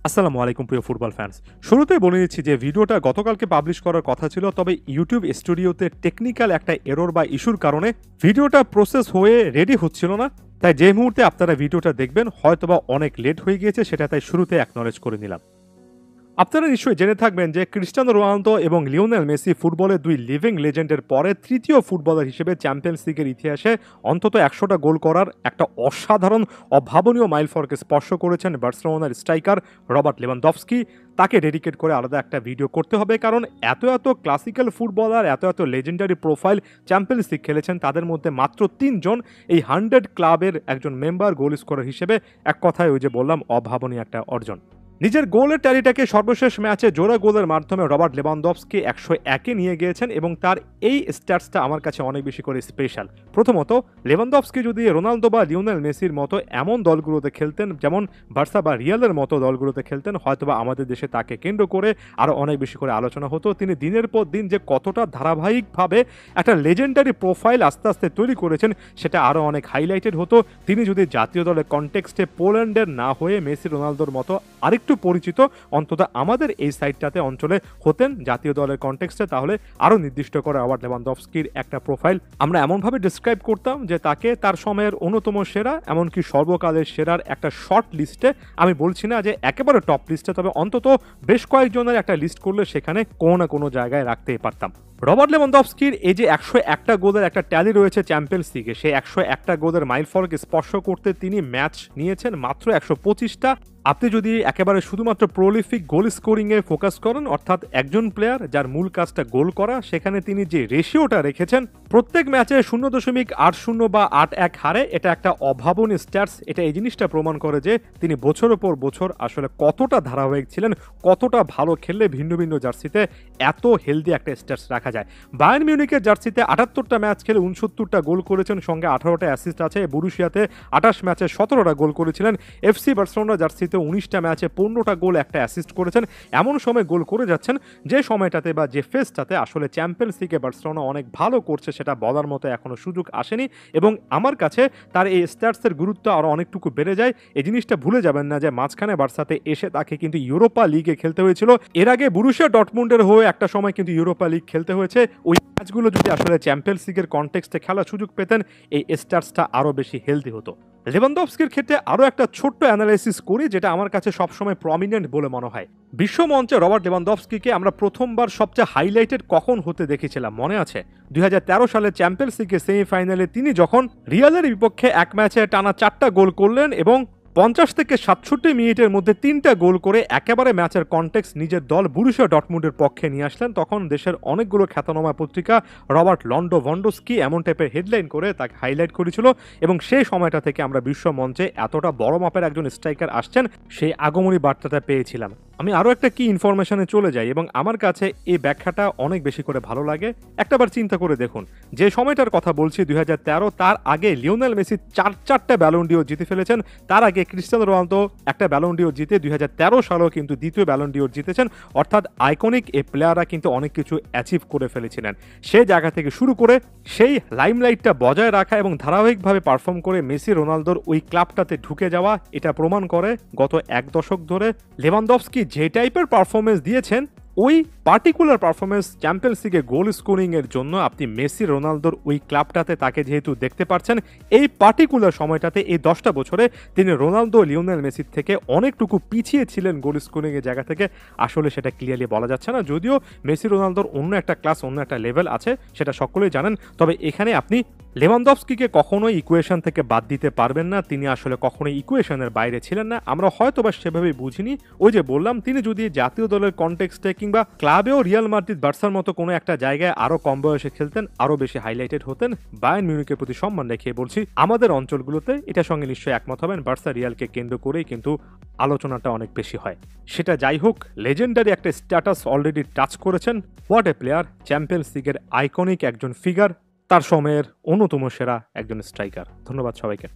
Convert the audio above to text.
আসসালামু আলাইকুম প্রিয় ফুটবল ফ্যান্স। শুরুতেই বলে নিচ্ছি যে ভিডিওটা গতকালকে পাবলিশ করার কথা ছিল, তবে ইউটিউব স্টুডিওতে টেকনিক্যাল একটা এরর বা ইস্যুর কারণে ভিডিওটা প্রসেস হয়ে রেডি হচ্ছিল না। তাই যে মুহূর্তে আপনারা ভিডিওটা দেখবেন হয়তোবা অনেক লেট হয়ে গিয়েছে, সেটা তাই শুরুতে অ্যাকনলেজ করে নিলাম। আপনারা নিশ্চয়ই জেনে থাকবেন যে ক্রিস্টিয়ানো রোনালদো এবং লিওনেল মেসি ফুটবলের দুই লিভিং লেজেন্ডের পরে তৃতীয় ফুটবলার হিসেবে চ্যাম্পিয়ন্স লিগের ইতিহাসে অন্তত ১০০টা গোল করার একটা অসাধারণ অভাবনীয় মাইলফলকে স্পর্শ করেছেন বার্সেলোনার স্ট্রাইকার রবার্ট লেভানডফস্কি। তাকে ডেডিকেট করে আলাদা একটা ভিডিও করতে হবে, কারণ এত এত ক্লাসিক্যাল ফুটবলার, এত এত লেজেন্ডারি প্রোফাইল চ্যাম্পিয়ন্স লিগ খেলেছেন, তাদের মধ্যে মাত্র ৩ জন এই 100 ক্লাবের একজন মেম্বার গোল স্কোরার হিসেবে এক কথায় ওই যে বললাম অভাবনীয় একটা অর্জন। নিজের গোলের ট্যালিটাকে সর্বশেষ ম্যাচে জোড়া গোলের মাধ্যমে রবার্ট লেভানডফস্কি ১০১-এ নিয়ে গিয়েছেন এবং তার এই স্ট্যাটসটা আমার কাছে অনেক বেশি করে স্পেশাল। প্রথমত, লেভানডফস্কি যদি রোনালদো বা লিওনেল মেসির মতো এমন দলগুলোতে খেলতেন, যেমন বার্সা বা রিয়ালের মতো দলগুলোতে খেলতেন, হয়তোবা আমাদের দেশে তাকে কেন্দ্র করে আরও অনেক বেশি করে আলোচনা হতো। তিনি দিনের পর দিন যে কতটা ধারাবাহিকভাবে একটা লেজেন্ডারি প্রোফাইল আস্তে আস্তে তৈরি করেছেন, সেটা আরও অনেক হাইলাইটেড হতো তিনি যদি জাতীয় দলের কনটেক্সটে পোল্যান্ডের না হয়ে মেসি রোনালদোর মতো আরেকটু পরিচিত অন্তত আমাদের এই সাইডটাতে অঞ্চলে হতেন জাতীয় দলের কনটেক্সটে, তাহলে আরও নির্দিষ্ট করে রবার্ট লেভানডফস্কির একটা প্রোফাইল আমরা এমনভাবে ডিসক্রাইব করতাম যে তাকে তার সময়ের অন্যতম সেরা, এমনকি সর্বকালের সেরার একটা শর্ট লিস্টে, আমি বলছি না যে একেবারে টপ লিস্টে, তবে অন্তত বেশ কয়েকজনের একটা লিস্ট করলে সেখানে কোনো না কোনো জায়গায় রাখতেই পারতাম। রবার্ট লেভানডফস্কির এই যে ১০১টা গোলের একটা ট্যালি রয়েছে চ্যাম্পিয়ন্স লিগে, সেই ১০১টা গোলের মাইলফলকে স্পর্শ করতে তিনি ম্যাচ নিয়েছেন মাত্র ১২৫টা। আপনি যদি একেবারে শুধুমাত্র প্রলিফিক গোল স্কোরিংয়ে ফোকাস করেন, অর্থাৎ একজন প্লেয়ার যার মূল কাজটা গোল করা, সেখানে তিনি যে রেশিওটা রেখেছেন প্রত্যেক ম্যাচে ০.৮০ বা ৮-১ হারে, এটা একটা অভাবনীয় স্ট্যাটস। এটা এই জিনিসটা প্রমাণ করে যে তিনি বছরের পর বছর আসলে কতটা ধারাবাহিক ছিলেন, কতটা ভালো খেললে ভিন্ন ভিন্ন জার্সিতে এত হেলদি একটা স্ট্যাটস রাখা যায়। বায়ার্ন মিউনিখের জার্সিতে ৭৮টা ম্যাচ খেলে ৬৯টা গোল করেছেন, সঙ্গে ১৮টা অ্যাসিস্ট আছে। বুরুশিয়াতে ২৮ ম্যাচে ১৭টা গোল করেছিলেন। এফসি বার্সেলোনা জার্সিতে ১৯টা ম্যাচে ১৫টা গোল, একটা অ্যাসিস্ট করেছেন। এমন সময় গোল করে যাচ্ছেন যে সময়টাতে বা যে ফেজটাতে আসলে চ্যাম্পিয়ন্স লিগে বার্সেলোনা অনেক ভালো করছে, সেটা বলার মতো এখনো সুযোগ আসেনি। এবং আমার কাছে তার এই স্ট্যাটসের গুরুত্ব আরও অনেকটুকু বেড়ে যায়। এই জিনিসটা ভুলে যাবেন না যে মাঝখানে বার্সাতে এসে তাকে কিন্তু ইউরোপা লিগে খেলতে হয়েছিল। এর আগে বুরুশিয়া ডর্টমুন্ডের হয়ে একটা সময় কিন্তু ইউরোপা লিগ খেলতে হয়েছে। ওই ম্যাচগুলো যদি আসলে চ্যাম্পিয়ন্স লিগের কনটেক্সটে খেলার সুযোগ পেতেন, এই স্ট্যাটসটা আরও বেশি হেলদি হতো। লেভানডফস্কির ক্ষেত্রে আরও একটা ছোট্ট অ্যানালাইসিস করি, যেটা আমার কাছে সবসময় প্রমিনেন্ট বলে মনে হয়। বিশ্বমঞ্চে রবার্ট লেভানডফস্কিকে আমরা প্রথমবার সবচেয়ে হাইলাইটেড কখন হতে দেখেছিলাম মনে আছে? ২০১৩ সালে চ্যাম্পিয়ন্স লিগের সেমিফাইনালে তিনি যখন রিয়ালের বিপক্ষে এক ম্যাচে টানা ৪টা গোল করলেন এবং ৫০ থেকে ৬৭ মিনিটের মধ্যে ৩টা গোল করে একেবারে ম্যাচের কনটেক্সট নিজের দল বুরুশিয়া ডর্টমুন্ডের পক্ষে নিয়ে আসলেন। তখন দেশের অনেকগুলো খ্যাতনামা পত্রিকা রবার্ট লন্ডোভন্ডস্কি এমন টাইপের হেডলাইন করে তাকে হাইলাইট করেছিল, এবং সেই সময়টা থেকে আমরা বিশ্ব মঞ্চে এতটা বড় মাপের একজন স্ট্রাইকার আসছেন সেই আগমনী বার্তাটা পেয়েছিলাম। আমি আরও একটা কি ইনফরমেশনে চলে যাই এবং আমার কাছে এই ব্যাখ্যাটা অনেক বেশি করে ভালো লাগে। একটাবার চিন্তা করে দেখুন, যে সময়টার কথা বলছি ২০১৩, তার আগে লিওনেল মেসি ৪টা ব্যালন ডিওর জিতে ফেলেছেন। তার আগে ক্রিস্টিয়ানো রোনালদো একটা ব্যালন ডিওর জিতে ২০১৩ সালেও কিন্তু দ্বিতীয় ব্যালন ডিওর জিতেছেন। অর্থাৎ আইকনিক এই প্লেয়াররা কিন্তু অনেক কিছু অ্যাচিভ করে ফেলেছিলেন। সেই জায়গা থেকে শুরু করে সেই লাইমলাইটটা বজায় রাখা এবং ধারাবাহিকভাবে পারফর্ম করে মেসি রোনালদোর ওই ক্লাবটাতে ঢুকে যাওয়া, এটা প্রমাণ করে গত এক দশক ধরে লেভানডফস্কি যে টাইপের পারফরমেন্স দিয়েছেন, ওই পার্টিকুলার পারফরমেন্স চ্যাম্পিয়ন্স লিগে গোল স্কোরিং এর জন্য আপনি মেসি রোনালদোর ওই ক্লাবটাতে তাকে যেহেতু দেখতে পাচ্ছেন, এই পার্টিকুলার সময়টাতে এই 10টা বছরে তিনি রোনালদো লিওনেল মেসির থেকে অনেকটুকু পিছিয়ে ছিলেন গোল স্কোরিং এর জায়গা থেকে। আসলে সেটা ক্লিয়ারলি বলা যাচ্ছে না, যদিও মেসি রোনালদোর অন্য একটা ক্লাস, অন্য একটা লেভেল আছে, সেটা সকলেই জানেন। তবে এখানে আপনি লেভানডফস্কিকে কখনোই ইকুয়েশন থেকে বাদ দিতে পারবেন না। তিনি আসলে কখনোই ইকুয়েশনের বাইরে ছিলেন না। আমরা হয়তোবা সেভাবেই বুঝিনি। ওই যে বললাম, তিনি যদি জাতীয় দলের কনটেক্সটে কিংবা ক্লাবেও রিয়াল মাদ্রিদ, বার্সার মতো কোনো একটা জায়গায় আরও কম বয়সে খেলতেন, আরও বেশি হাইলাইটেড হতেন। বায়ার্ন মিউনিখের প্রতি সম্মান রেখে বলছি, আমাদের অঞ্চলগুলোতে এটার সঙ্গে নিশ্চয়ই একমত হবেন, বার্সা রিয়ালকে কেন্দ্র করেই কিন্তু আলোচনাটা অনেক বেশি হয়। সেটা যাই হোক, লেজেন্ডারি একটা স্ট্যাটাস অলরেডি টাচ করেছেন। What a player! চ্যাম্পিয়ন্স লিগের আইকনিক একজন ফিগার, তার সময়ের অন্যতম সেরা একজন স্ট্রাইকার। ধন্যবাদ সবাইকে।